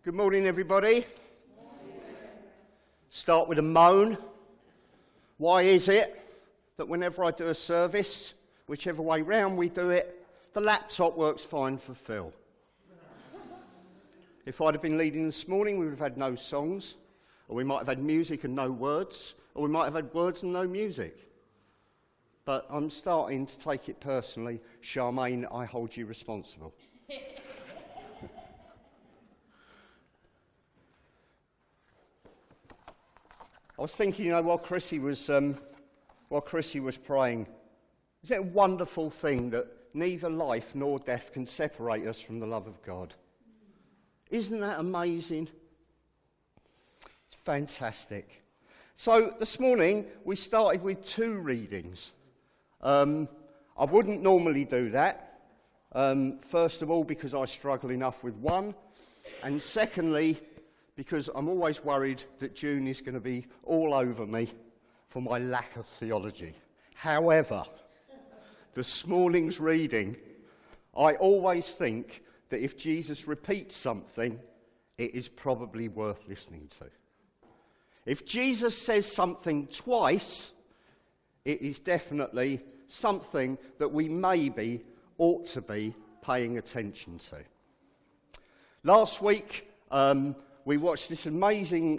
Good morning, everybody. Start with a moan. Why is it that whenever I do a service, whichever way round we do it, the laptop works fine for Phil? If I'd have been leading this morning, we would have had no songs, or we might have had music and no words, or we might have had words and no music. But I'm starting to take it personally. Charmaine, I hold you responsible. I was thinking, while Chrissy was praying, is it a wonderful thing that neither life nor death can separate us from the love of God? Isn't that amazing? It's fantastic. So this morning we started with 2 readings. I wouldn't normally do that. First of all, because I struggle enough with one, and secondly, because I'm always worried that June is going to be all over me for my lack of theology. However, this morning's reading, I always think that if Jesus repeats something, it is probably worth listening to. If Jesus says something twice, it is definitely something that we maybe ought to be paying attention to. Last week, we watched this amazing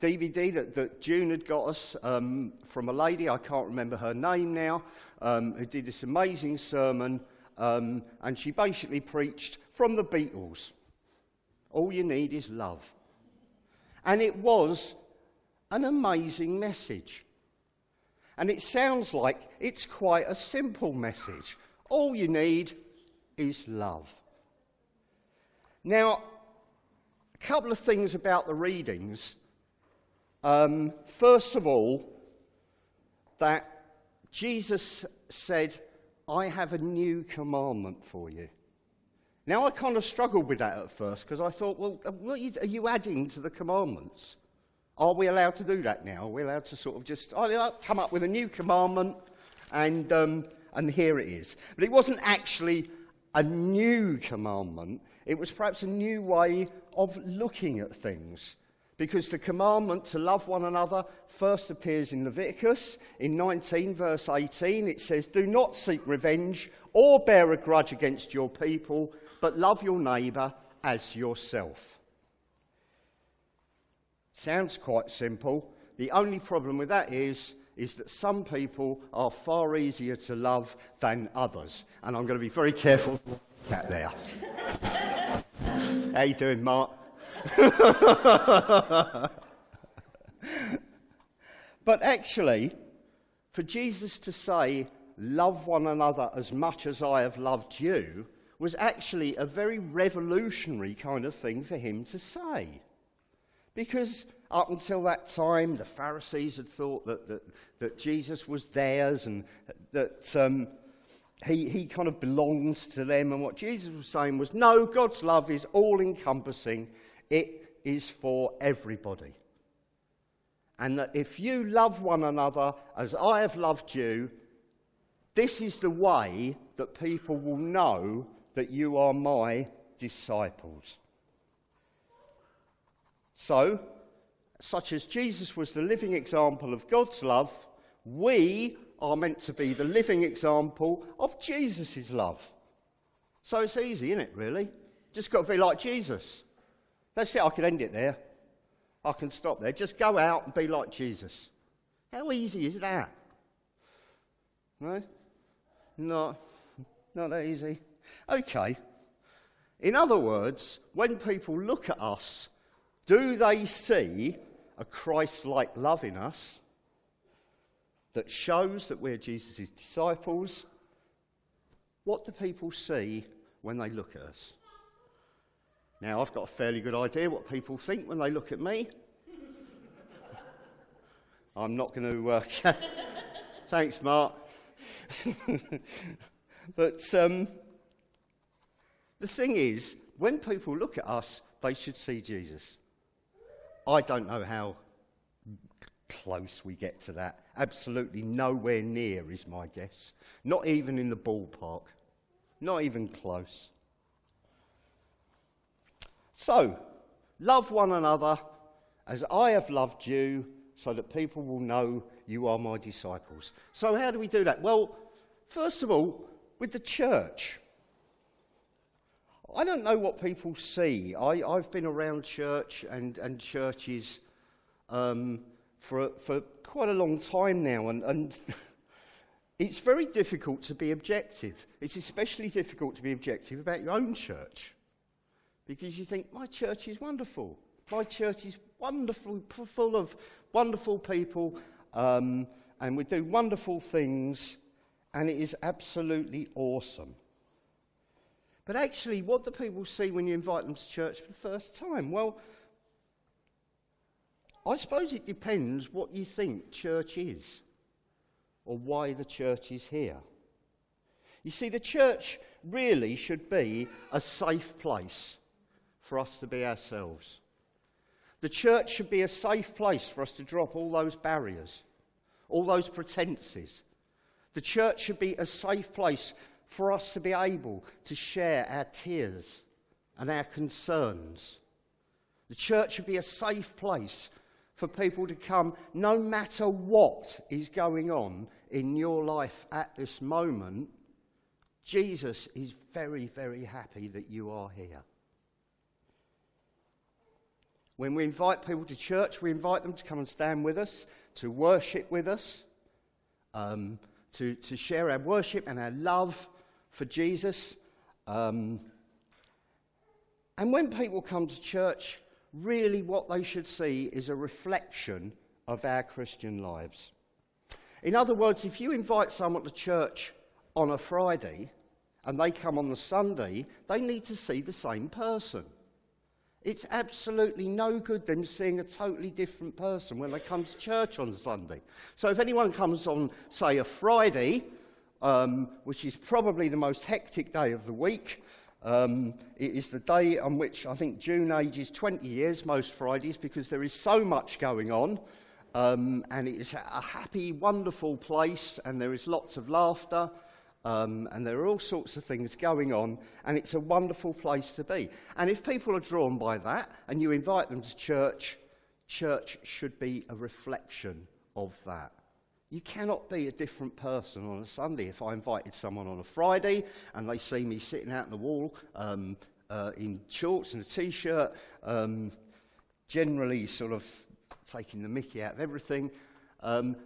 DVD that June had got us from a lady, I can't remember her name now, who did this amazing sermon, and she basically preached from the Beatles. All you need is love. And it was an amazing message. And it sounds like it's quite a simple message. All you need is love. Now, a couple of things about the readings. First of all, that Jesus said, I have a new commandment for you. Now, I kind of struggled with that at first, because I thought, well, what are you adding to the commandments? Are we allowed to do that now? Are we allowed to sort of just come up with a new commandment, and here it is. But it wasn't actually a new commandment. It was perhaps a new way of looking at things. Because the commandment to love one another first appears in Leviticus. In 19 verse 18 it says, do not seek revenge or bear a grudge against your people, but love your neighbour as yourself. Sounds quite simple. The only problem with that is that some people are far easier to love than others. And I'm going to be very careful with that there. How you doing, Mark? But actually, for Jesus to say, love one another as much as I have loved you, was actually a very revolutionary kind of thing for him to say. Because up until that time, the Pharisees had thought that Jesus was theirs and that he kind of belonged to them. And what Jesus was saying was, no, God's love is all-encompassing. It is for everybody. And that if you love one another as I have loved you, this is the way that people will know that you are my disciples. So, such as Jesus was the living example of God's love, we are meant to be the living example of Jesus' love. So it's easy, isn't it, really? Just got to be like Jesus. That's it, I can end it there. I can stop there. Just go out and be like Jesus. How easy is that? No? Not that easy. Okay. In other words, when people look at us, do they see a Christ-like love in us that shows that we're Jesus' disciples? What do people see when they look at us? Now, I've got a fairly good idea what people think when they look at me. I'm not going to... Thanks, Mark. But the thing is, when people look at us, they should see Jesus. I don't know how close we get to that. Absolutely nowhere near is my guess. Not even in the ballpark. Not even close. So, Love one another as I have loved you, so that people will know you are my disciples. So how do we do that? Well, first of all, with the church. I don't know what people see. I've been around church and churches for quite a long time now, and it's very difficult to be objective. It's especially difficult to be objective about your own church, because you think, my church is wonderful. My church is wonderful, full of wonderful people, and we do wonderful things, and it is absolutely awesome. But actually, what do people see when you invite them to church for the first time? Well, I suppose it depends what you think church is, or why the church is here. You see, the church really should be a safe place for us to be ourselves. The church should be a safe place for us to drop all those barriers, all those pretenses. The church should be a safe place for us to be able to share our tears and our concerns. The church should be a safe place for people to come no matter what is going on in your life at this moment. Jesus is very, very happy that you are here. When we invite people to church, we invite them to come and stand with us, to worship with us, to share our worship and our love for Jesus. And when people come to church, really what they should see is a reflection of our Christian lives. In other words, if you invite someone to church on a Friday and they come on the Sunday, they need to see the same person. It's absolutely no good them seeing a totally different person when they come to church on Sunday. So if anyone comes on, say, a Friday, which is probably the most hectic day of the week, it is the day on which I think June ages 20 years, most Fridays, because there is so much going on, and it is a happy, wonderful place, and there is lots of laughter, and there are all sorts of things going on, and it's a wonderful place to be. And if people are drawn by that, and you invite them to church, church should be a reflection of that. You cannot be a different person on a Sunday. If I invited someone on a Friday, and they see me sitting out on the wall in shorts and a T-shirt, generally sort of taking the mickey out of everything,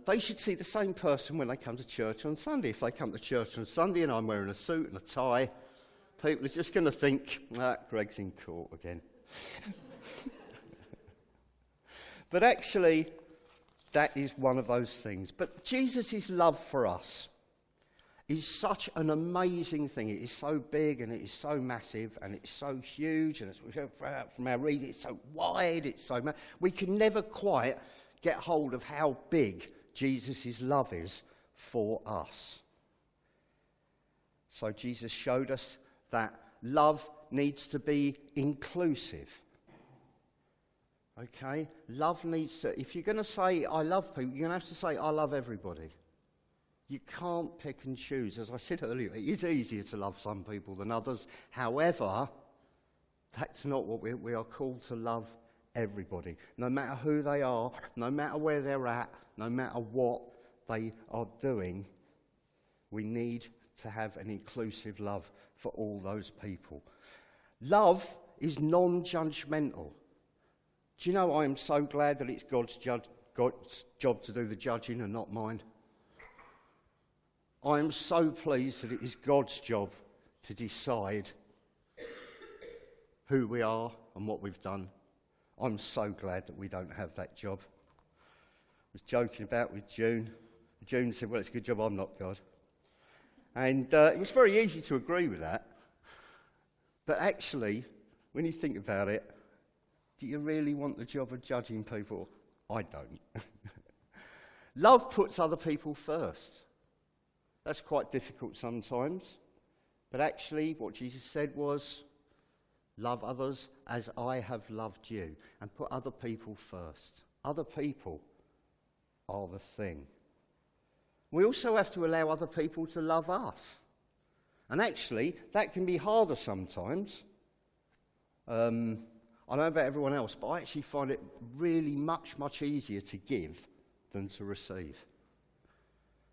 they should see the same person when they come to church on Sunday. If they come to church on Sunday and I'm wearing a suit and a tie, people are just going to think, Greg's in court again. But actually, that is one of those things. But Jesus' love for us is such an amazing thing. It is so big and it is so massive and it's so huge, and it's, from our reading, it's so wide, it's so we can never quite get hold of how big Jesus' love is for us. So Jesus showed us that love needs to be inclusive. Okay? Love needs to, if you're going to say I love people, you're going to have to say I love everybody. You can't pick and choose. As I said earlier, it is easier to love some people than others. However, that's not what we are called to love everybody. No matter who they are, no matter where they're at, no matter what they are doing, we need to have an inclusive love for all those people. Love is non-judgmental. Do you know, I am so glad that it's God's job to do the judging and not mine. I am so pleased that it is God's job to decide who we are and what we've done. I'm so glad that we don't have that job. I was joking about with June. June said, well, it's a good job I'm not God. And it was very easy to agree with that. But actually, when you think about it, do you really want the job of judging people? I don't. Love puts other people first. That's quite difficult sometimes. But actually, what Jesus said was, love others as I have loved you, and put other people first. Other people are the thing. We also have to allow other people to love us. And actually, that can be harder sometimes. I I don't know about everyone else, but I actually find it really much, much easier to give than to receive.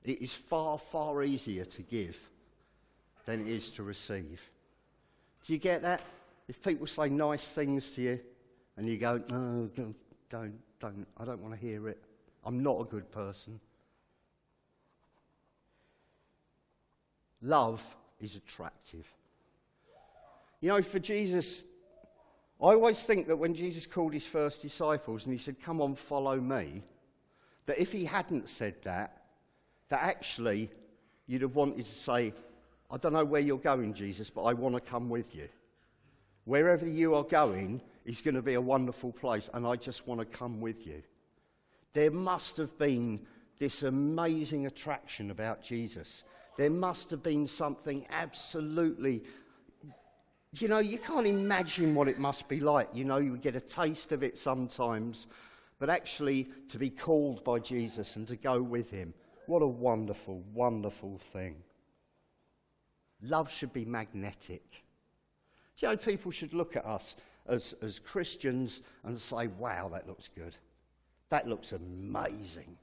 It is far, far easier to give than it is to receive. Do you get that? If people say nice things to you and you go, no, don't, I don't want to hear it. I'm not a good person. Love is attractive. You know, for Jesus, I always think that when Jesus called his first disciples and he said, come on, follow me, that if he hadn't said that actually you'd have wanted to say, I don't know where you're going, Jesus, but I want to come with you. Wherever you are going is going to be a wonderful place, and I just want to come with you. There must have been this amazing attraction about Jesus. There must have been something absolutely, you know, you can't imagine what it must be like. You know, you get a taste of it sometimes, but actually to be called by Jesus and to go with him, what a wonderful, wonderful thing. Love should be magnetic. Do you know, people should look at us as Christians and say, wow, that looks good. That looks amazing.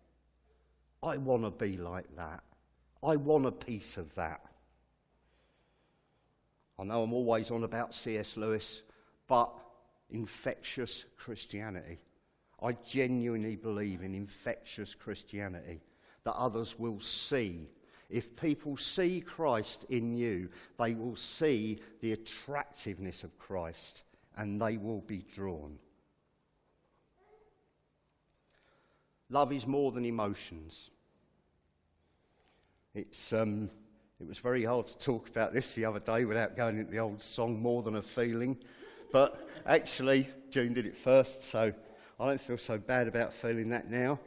I want to be like that. I want a piece of that. I know I'm always on about C.S. Lewis, but infectious Christianity. I genuinely believe in infectious Christianity, that others will see. If people see Christ in you, they will see the attractiveness of Christ and they will be drawn. Love is more than emotions. It was very hard to talk about this the other day without going into the old song, More Than a Feeling. But actually, June did it first, so I don't feel so bad about feeling that now.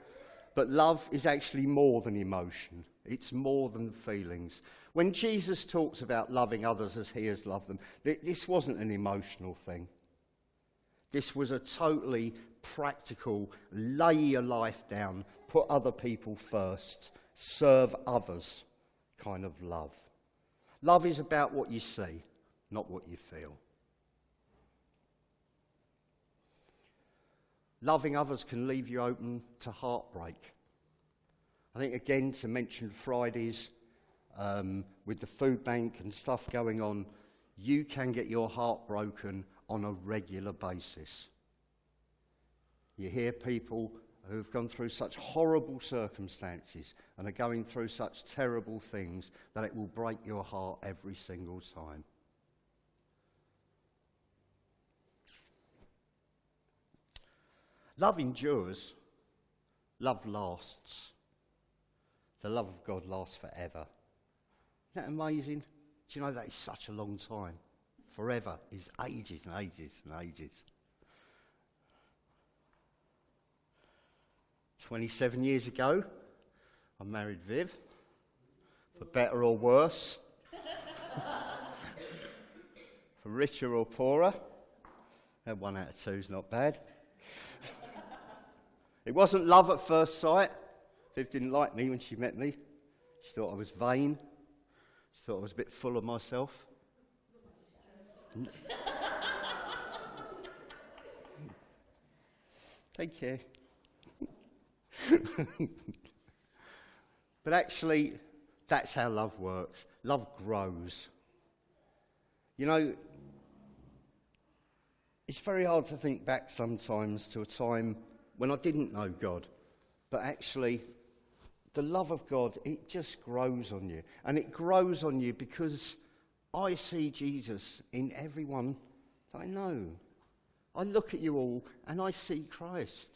But love is actually more than emotion. It's more than feelings. When Jesus talks about loving others as he has loved them, this wasn't an emotional thing. This was a totally practical, lay your life down, put other people first, serve others kind of love. Love is about what you see, not what you feel. Loving others can leave you open to heartbreak. I think, again, to mention Fridays, with the food bank and stuff going on, you can get your heart broken on a regular basis. You hear people who've gone through such horrible circumstances and are going through such terrible things that it will break your heart every single time. Love endures. Love lasts. The love of God lasts forever. Isn't that amazing? Do you know that is such a long time? Forever is ages and ages and ages. 27 years ago, I married Viv, for better or worse, for richer or poorer. And 1 out of 2 is not bad. It wasn't love at first sight. Viv didn't like me when she met me. She thought I was vain. She thought I was a bit full of myself. Take care. But actually, that's how love works. Love grows. You know, it's very hard to think back sometimes to a time when I didn't know God. But actually, the love of God, it just grows on you. And it grows on you because I see Jesus in everyone that I know. I look at you all and I see Christ.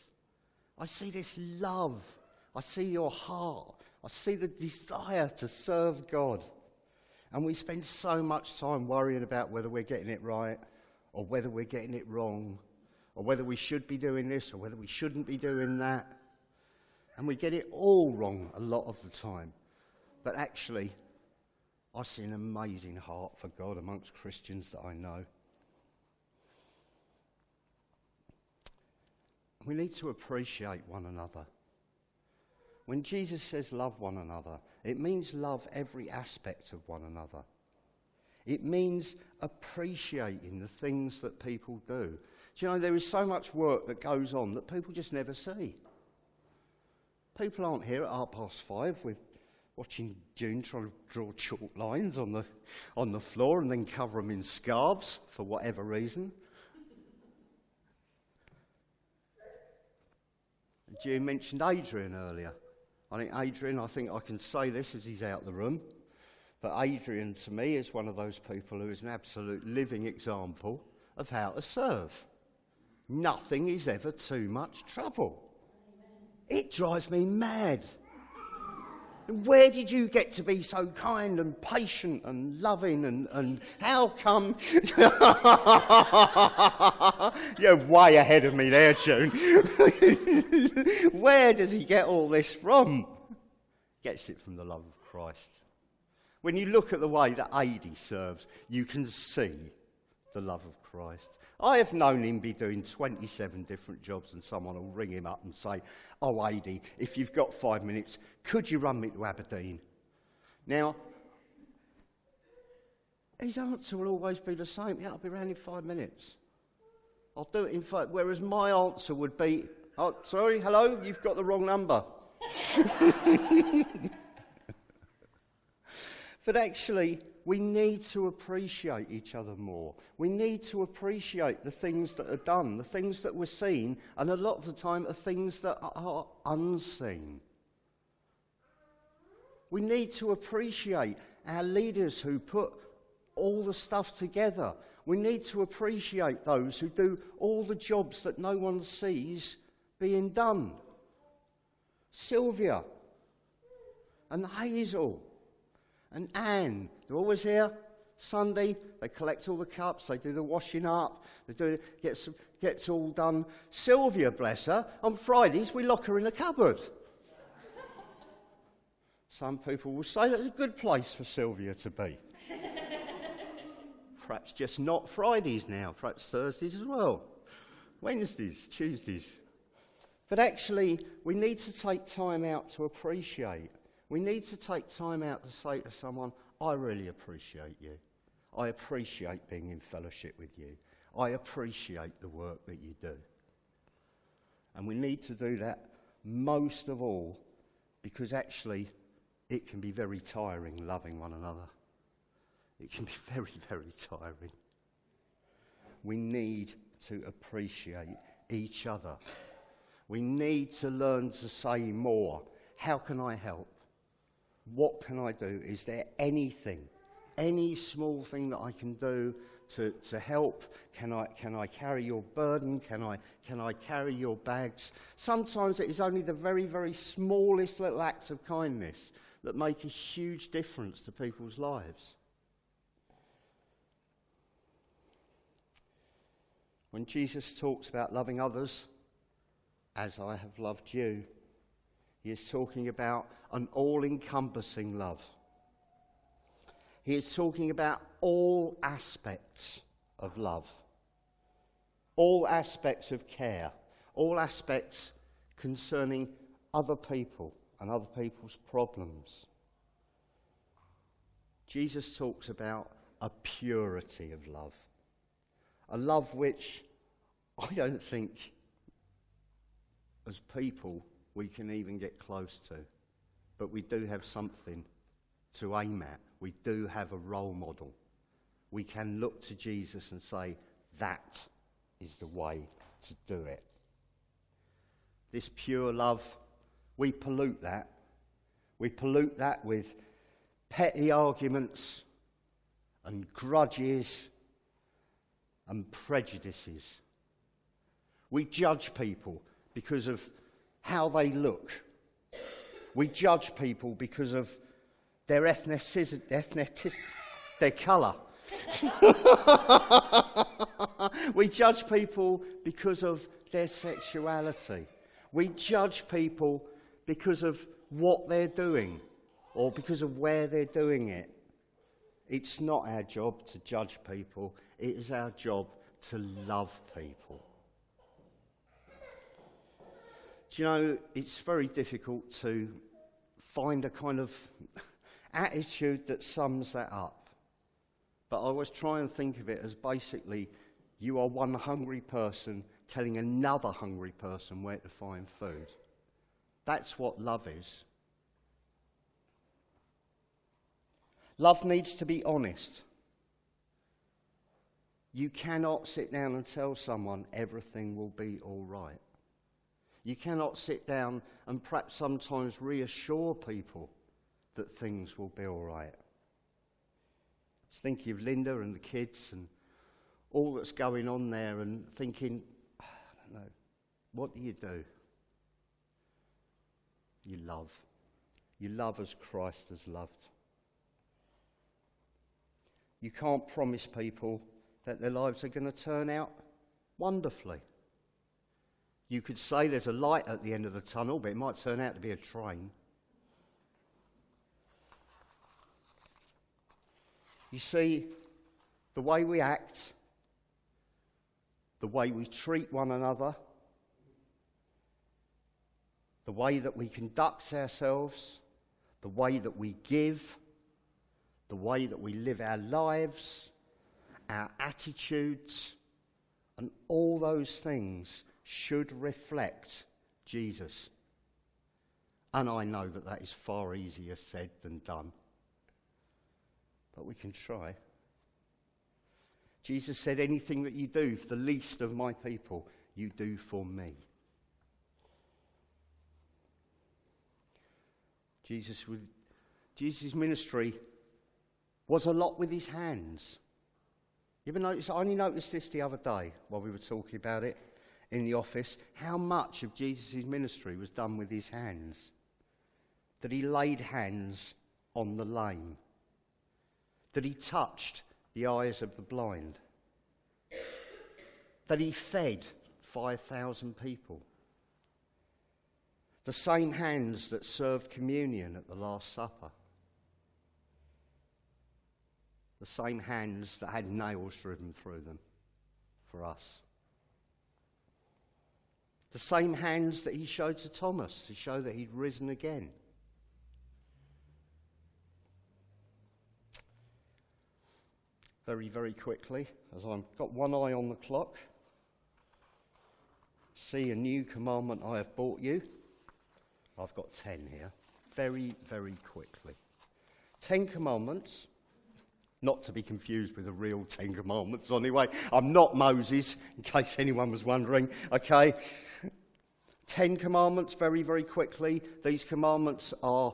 I see this love. I see your heart. I see the desire to serve God. And we spend so much time worrying about whether we're getting it right or whether we're getting it wrong or whether we should be doing this or whether we shouldn't be doing that. And we get it all wrong a lot of the time. But actually, I see an amazing heart for God amongst Christians that I know. We need to appreciate one another. When Jesus says love one another, it means love every aspect of one another. It means appreciating the things that people do. Do you know, there is so much work that goes on that people just never see. People aren't here at 5:30 with watching June trying to draw chalk lines on the floor and then cover them in scarves for whatever reason. June mentioned Adrian earlier. I think I can say this as he's out of the room, but Adrian to me is one of those people who is an absolute living example of how to serve. Nothing is ever too much trouble. It drives me mad. Where did you get to be so kind and patient and loving and how come... You're way ahead of me there, June. Where does he get all this from? Gets it from the love of Christ. When you look at the way that Adi serves, you can see the love of Christ. I have known him be doing 27 different jobs and someone will ring him up and say, "Oh, Adi, if you've got 5 minutes, could you run me to Aberdeen?" Now, his answer will always be the same. "Yeah, I'll be around in 5 minutes. I'll do it in 5." Whereas my answer would be, "Oh, sorry, hello, you've got the wrong number." But actually, we need to appreciate each other more. We need to appreciate the things that are done, the things that were seen, and a lot of the time are things that are unseen. We need to appreciate our leaders who put all the stuff together. We need to appreciate those who do all the jobs that no one sees being done. Sylvia and Hazel and Anne, they're always here. Sunday, they collect all the cups, they do the washing up, gets all done. Sylvia, bless her, on Fridays we lock her in a cupboard. Some people will say that's a good place for Sylvia to be. Perhaps just not Fridays now, perhaps Thursdays as well. Wednesdays, Tuesdays. But actually, we need to take time out to appreciate. We need to take time out to say to someone, "I really appreciate you. I appreciate being in fellowship with you. I appreciate the work that you do." And we need to do that most of all because actually it can be very tiring loving one another. It can be very, very tiring. We need to appreciate each other. We need to learn to say more. How can I help? What can I do? Is there anything, any small thing that I can do to help? Can I carry your burden? Can I carry your bags? Sometimes it is only the very, very smallest little acts of kindness that make a huge difference to people's lives. When Jesus talks about loving others as I have loved you, he is talking about an all-encompassing love. He is talking about all aspects of love, all aspects of care, all aspects concerning other people and other people's problems. Jesus talks about a purity of love, a love which I don't think as people we can even get close to. But we do have something to aim at. We do have a role model. We can look to Jesus and say, that is the way to do it. This pure love, we pollute that. We pollute that with petty arguments and grudges and prejudices. We judge people because of how they look. We judge people because of their ethnicity, their colour. We judge people because of their sexuality. We judge people because of what they're doing or because of where they're doing it. It's not our job to judge people. It is our job to love people. Do you know, it's very difficult to find a kind of attitude that sums that up. but I always try and think of it as basically you are one hungry person telling another hungry person where to find food. That's what love is. Love needs to be honest. You cannot sit down and tell someone everything will be all right. You cannot sit down and perhaps sometimes reassure people that things will be all right. I was thinking of Linda and the kids and all that's going on there and thinking, I don't know, what do? You love. You love as Christ has loved. You can't promise people that their lives are going to turn out wonderfully. You could say there's a light at the end of the tunnel, but it might turn out to be a train. You see, the way we act, the way we treat one another, the way that we conduct ourselves, the way that we give, the way that we live our lives, our attitudes, and all those things should reflect Jesus. And I know that that is far easier said than done. But we can try. Jesus said, anything that you do for the least of my people, you do for me. Jesus' ministry was a lot with his hands. You ever notice? I only noticed this the other day while we were talking about it in the office, how much of Jesus' ministry was done with his hands. That he laid hands on the lame. That he touched the eyes of the blind. That he fed 5,000 people. The same hands that served communion at the Last Supper. The same hands that had nails driven through them for us. The same hands that he showed to Thomas to show that he'd risen again. Very, very quickly, as I've got one eye on the clock. See, a new commandment I have brought you. I've got 10 here. Very, very quickly. 10 commandments. Not to be confused with the real 10 commandments anyway. I'm not Moses, in case anyone was wondering. Okay. 10 commandments, very, very quickly. These commandments are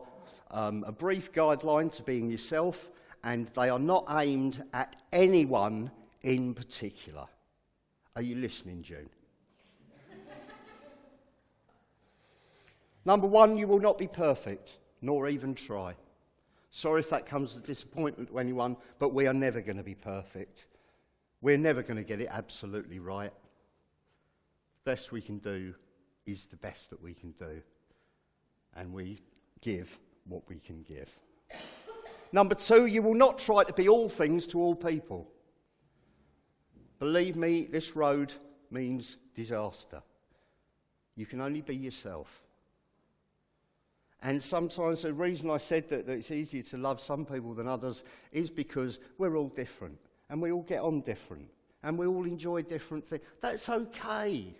a brief guideline to being yourself, and they are not aimed at anyone in particular. Are you listening, June? Number 1, you will not be perfect, nor even try. Sorry if that comes as a disappointment to anyone, but we are never going to be perfect. We're never going to get it absolutely right. The best we can do is the best that we can do. And we give what we can give. Number 2, you will not try to be all things to all people. Believe me, this road means disaster. You can only be yourself. And sometimes the reason I said that it's easier to love some people than others is because we're all different. And we all get on different. And we all enjoy different things. That's okay.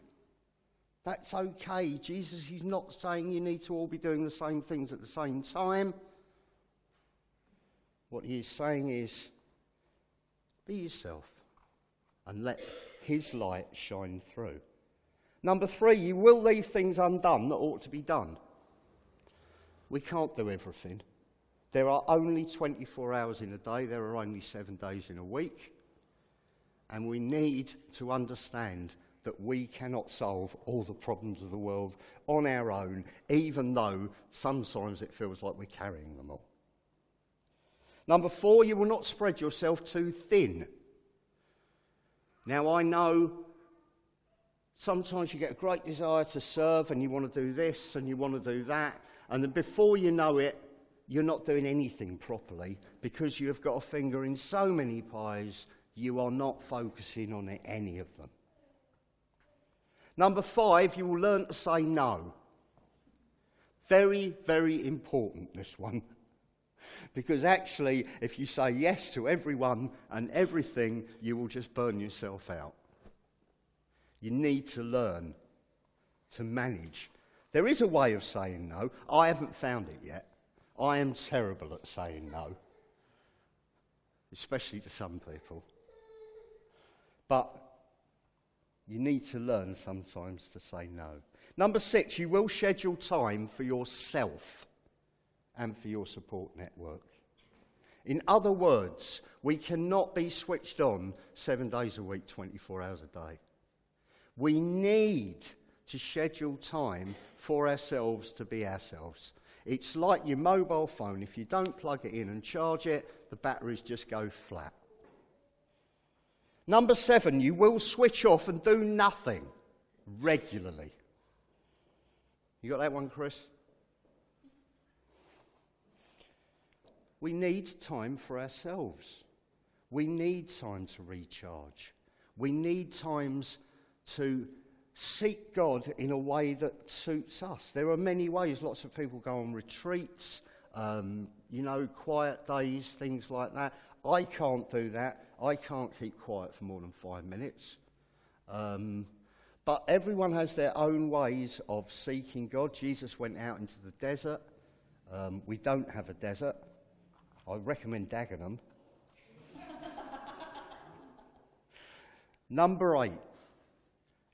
That's okay. Jesus is not saying you need to all be doing the same things at the same time. What he is saying is, be yourself and let his light shine through. Number 3, you will leave things undone that ought to be done. We can't do everything. There are only 24 hours in a day. There are only 7 days in a week. And we need to understand that we cannot solve all the problems of the world on our own, even though sometimes it feels like we're carrying them all. Number 4, you will not spread yourself too thin. Now, I know sometimes you get a great desire to serve and you want to do this and you want to do that. And then before you know it, you're not doing anything properly because you have got a finger in so many pies, you are not focusing on any of them. Number 5, you will learn to say no. Very, very important, this one. Because actually, if you say yes to everyone and everything, you will just burn yourself out. You need to learn to manage. There is a way of saying no. I haven't found it yet. I am terrible at saying no, especially to some people. But you need to learn sometimes to say no. Number 6, you will schedule time for yourself and for your support network. In other words, we cannot be switched on 7 days a week, 24 hours a day. We need to schedule time for ourselves to be ourselves. It's like your mobile phone. If you don't plug it in and charge it, the batteries just go flat. Number 7, you will switch off and do nothing regularly. You got that one, Chris? We need time for ourselves. We need time to recharge. We need times to seek God in a way that suits us. There are many ways. Lots of people go on retreats, quiet days, things like that. I can't do that. I can't keep quiet for more than 5 minutes. But everyone has their own ways of seeking God. Jesus went out into the desert. We don't have a desert. I recommend Dagenham. Number 8,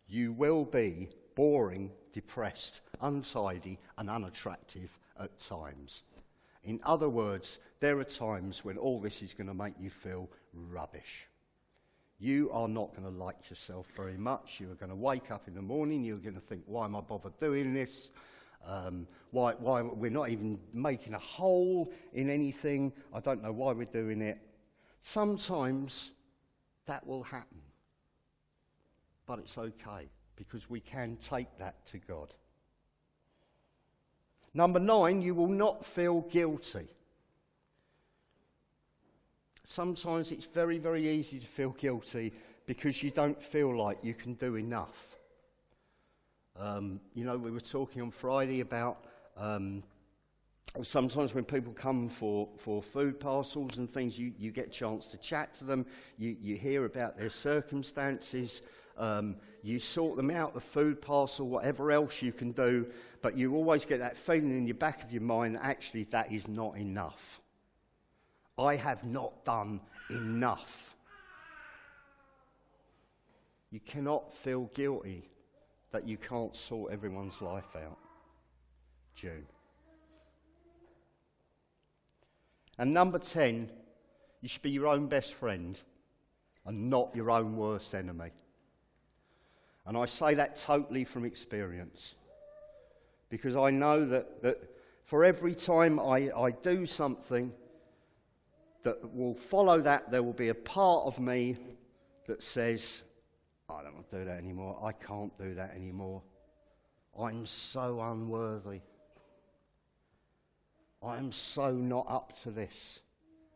you will be boring, depressed, untidy and unattractive at times. In other words, there are times when all this is going to make you feel rubbish. You are not going to like yourself very much. You are going to wake up in the morning, you're going to think, why am I bothered doing this? Why we're not even making a hole in anything. I don't know why we're doing it. Sometimes that will happen. But it's okay, because we can take that to God. Number 9, you will not feel guilty. Sometimes it's very, very easy to feel guilty because you don't feel like you can do enough. We were talking on Friday about sometimes when people come for food parcels and things, you get a chance to chat to them, you hear about their circumstances, you sort them out, the food parcel, whatever else you can do, but you always get that feeling in your back of your mind that actually that is not enough. I have not done enough. You cannot feel guilty that you can't sort everyone's life out. June. And number 10, you should be your own best friend and not your own worst enemy. And I say that totally from experience, because I know that for every time I do something that will follow that, there will be a part of me that says, I don't want to do that anymore. I can't do that anymore. I'm so unworthy. I'm so not up to this.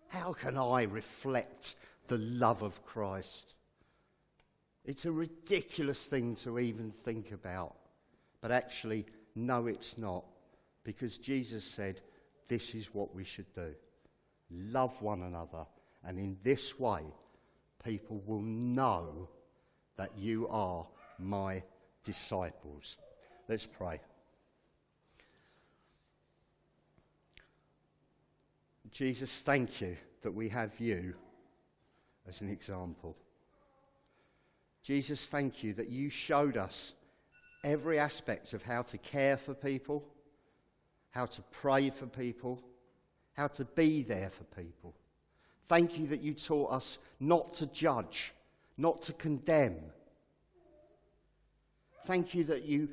How can I reflect the love of Christ? It's a ridiculous thing to even think about. But actually, no, it's not. Because Jesus said, this is what we should do. Love one another. And in this way, people will know that you are my disciples. Let's pray. Jesus, thank you that we have you as an example. Jesus, thank you that you showed us every aspect of how to care for people, how to pray for people, how to be there for people. Thank you that you taught us not to judge, not to condemn. Thank you that you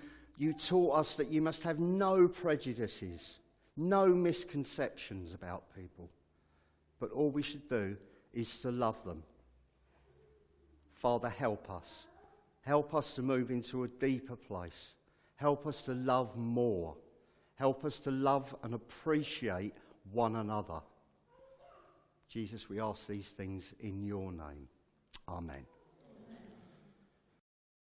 taught us that you must have no prejudices, no misconceptions about people, but all we should do is to love them. Father, help us. Help us to move into a deeper place. Help us to love more. Help us to love and appreciate one another. Jesus, we ask these things in your name. Amen.